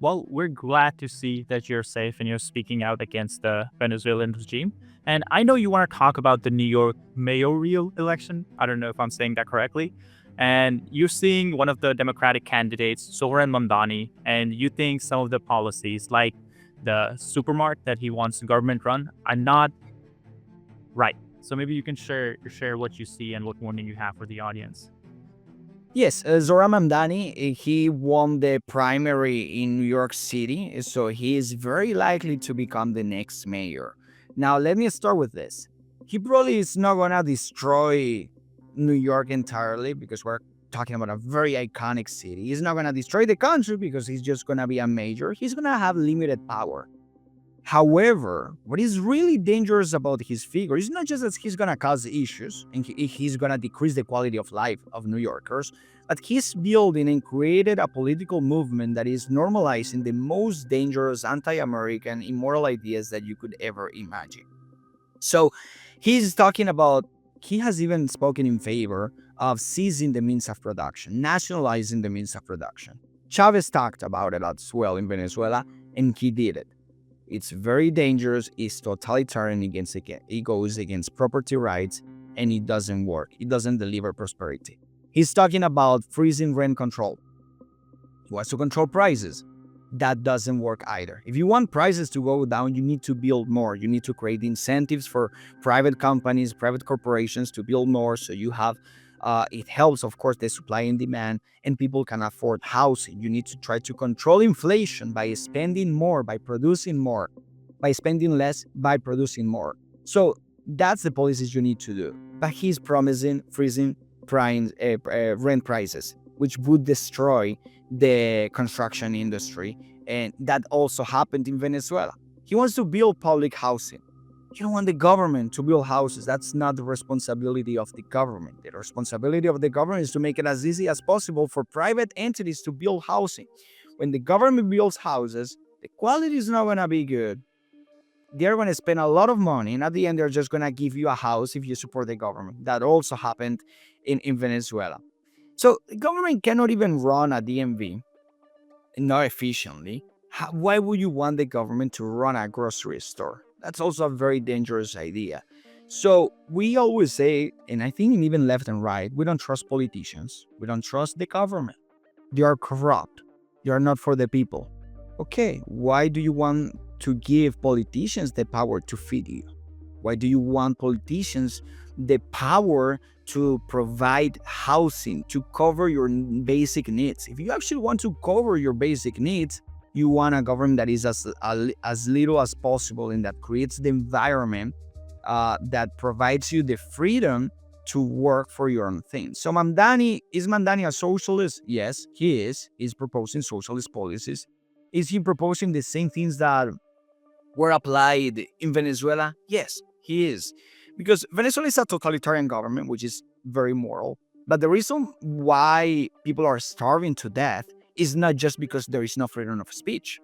Well, we're glad to see that you're safe and you're speaking out against the Venezuelan regime. And I know you want to talk about the New York mayoral election. I don't know if I'm saying that correctly. And you're seeing one of the Democratic candidates, Zohran Mamdani, and you think some of the policies, like the supermarket that he wants government run, are not right. So maybe you can share what you see and what warning you have for the audience. Yes, Zohran Mamdani, he won the primary in New York City, so he is very likely to become the next mayor. Now, let me start with this. He probably is not going to destroy New York entirely because we're talking about a very iconic city. He's not going to destroy the country because he's just going to be a mayor. He's going to have limited power. However, what is really dangerous about his figure is not just that he's going to cause issues and he's going to decrease the quality of life of New Yorkers, but he's building and created a political movement that is normalizing the most dangerous anti-American immoral ideas that you could ever imagine. So he's talking about, he has even spoken in favor of seizing the means of production, nationalizing the means of production. Chavez talked about it as well in Venezuela, and he did it. It's very dangerous. It's totalitarian. It goes against property rights, and it doesn't work. It doesn't deliver prosperity. He's talking about freezing rent control. He wants to control prices. That doesn't work either. If you want prices to go down, you need to build more. You need to create incentives for private companies, private corporations to build more. So you have, it helps, of course, the supply and demand, and people can afford housing. You need to try to control inflation by spending more, by producing more, by spending less, by producing more. So that's the policies you need to do. But he's promising freezing rent prices, which would destroy the construction industry. And that also happened in Venezuela. He wants to build public housing. You don't want the government to build houses. That's not the responsibility of the government. The responsibility of the government is to make it as easy as possible for private entities to build housing. When the government builds houses, the quality is not going to be good. They're going to spend a lot of money, and at the end, they're just going to give you a house if you support the government. That also happened in Venezuela. So the government cannot even run a DMV, not efficiently. Why would you want the government to run a grocery store? That's also a very dangerous idea. So we always say, and I think even left and right, we don't trust politicians. We don't trust the government. They are corrupt. They are not for the people. Okay, why do you want to give politicians the power to feed you? Why do you want politicians the power to provide housing, to cover your basic needs? If you actually want to cover your basic needs, you want a government that is as little as possible and that creates the environment that provides you the freedom to work for your own thing. So is Mamdani a socialist? Yes, he is. He's proposing socialist policies. Is he proposing the same things that were applied in Venezuela? Yes, he is. Because Venezuela is a totalitarian government, which is very moral. But the reason why people are starving to death is not just because there is no freedom of speech.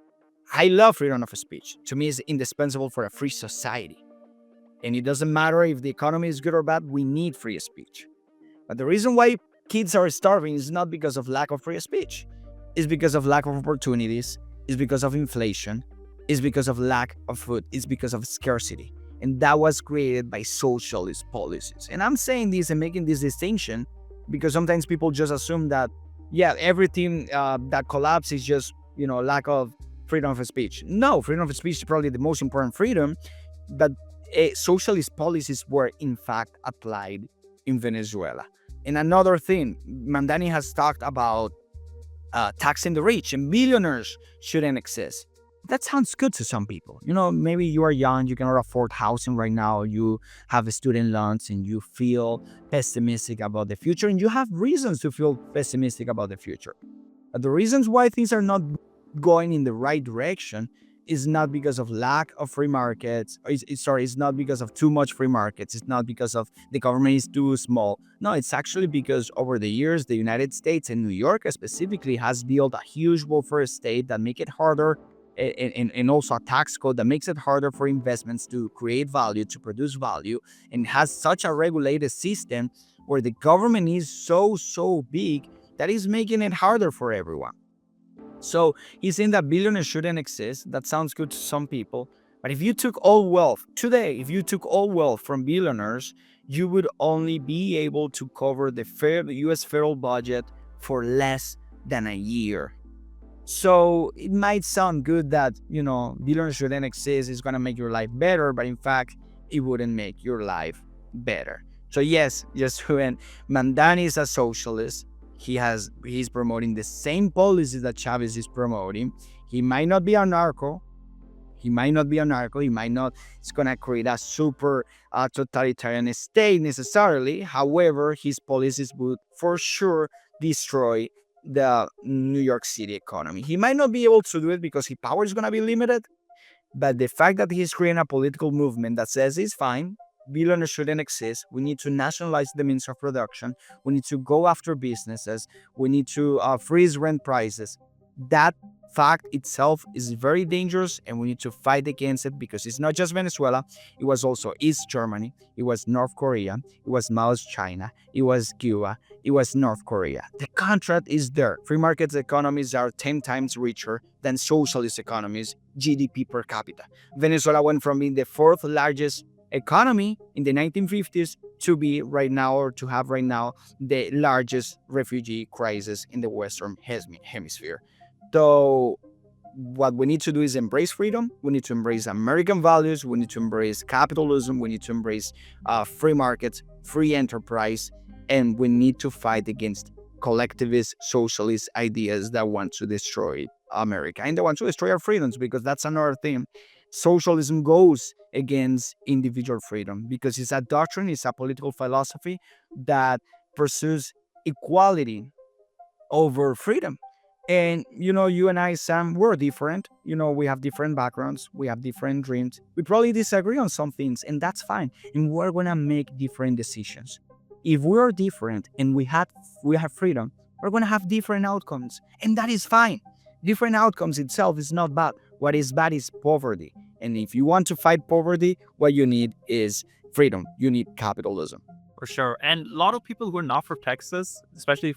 I love freedom of speech. To me, it's indispensable for a free society. And it doesn't matter if the economy is good or bad, we need free speech. But the reason why kids are starving is not because of lack of free speech. It's because of lack of opportunities. It's because of inflation. It's because of lack of food. It's because of scarcity. And that was created by socialist policies. And I'm saying this and making this distinction because sometimes people just assume that, yeah, everything that collapses is just, lack of freedom of speech. No, freedom of speech is probably the most important freedom, but socialist policies were in fact applied in Venezuela. And another thing, Mamdani has talked about taxing the rich, and billionaires shouldn't exist. That sounds good to some people. Maybe you are young, you cannot afford housing right now, you have student loans, and you feel pessimistic about the future, and you have reasons to feel pessimistic about the future. But the reasons why things are not going in the right direction is not because of lack of free markets. It's not because of too much free markets. It's not because of the government is too small. No, it's actually because over the years, the United States and New York specifically has built a huge welfare state that make it harder, and also a tax code that makes it harder for investments to create value, to produce value, and has such a regulated system where the government is so big that is making it harder for everyone. So he's saying that billionaires shouldn't exist. That sounds good to some people. But if you took all wealth today, if you took all wealth from billionaires, you would only be able to cover the US federal budget for less than a year. So it might sound good that, billionaires shouldn't exist, it's going to make your life better, but in fact, it wouldn't make your life better. So yes, just when Mamdani is a socialist, he's promoting the same policies that Chavez is promoting. He might not be a narco. He might not be a narco. He might not. It's gonna create a super totalitarian state necessarily. However, his policies would for sure destroy the New York City economy. He might not be able to do it because his power is gonna be limited. But the fact that he's creating a political movement that says it's fine, billionaires shouldn't exist, we need to nationalize the means of production, we need to go after businesses, we need to freeze rent prices. That fact itself is very dangerous and we need to fight against it because it's not just Venezuela, it was also East Germany, it was North Korea, it was Mao's China, it was Cuba, it was North Korea. The contract is there. Free market economies are 10 times richer than socialist economies, GDP per capita. Venezuela went from being the fourth largest economy in the 1950s to be right now, or to have right now, the largest refugee crisis in the Western hemisphere. So what we need to do is embrace freedom. We need to embrace American values. We need to embrace capitalism. We need to embrace free markets, free enterprise, and we need to fight against collectivist socialist ideas that want to destroy America and they want to destroy our freedoms, because that's another thing. Socialism goes against individual freedom because it's a doctrine, it's a political philosophy that pursues equality over freedom. And you and I, Sam, we're different. We have different backgrounds, we have different dreams. We probably disagree on some things, and that's fine. And we're gonna make different decisions. If we're different and we have freedom, we're gonna have different outcomes, and that is fine. Different outcomes itself is not bad. What is bad is poverty. And if you want to fight poverty, what you need is freedom. You need capitalism. For sure. And a lot of people who are not from Texas, especially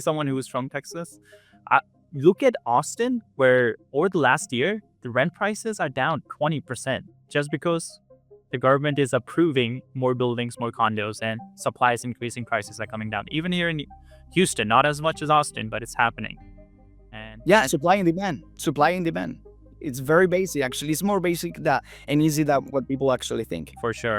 someone who is from Texas, look at Austin, where over the last year, the rent prices are down 20% just because the government is approving more buildings, more condos, and supply is increasing, prices are coming down. Even here in Houston, not as much as Austin, but it's happening. And Yeah, supply and demand. Supply and demand. It's very basic. Actually, it's more basic and easy than what people actually think. for sure.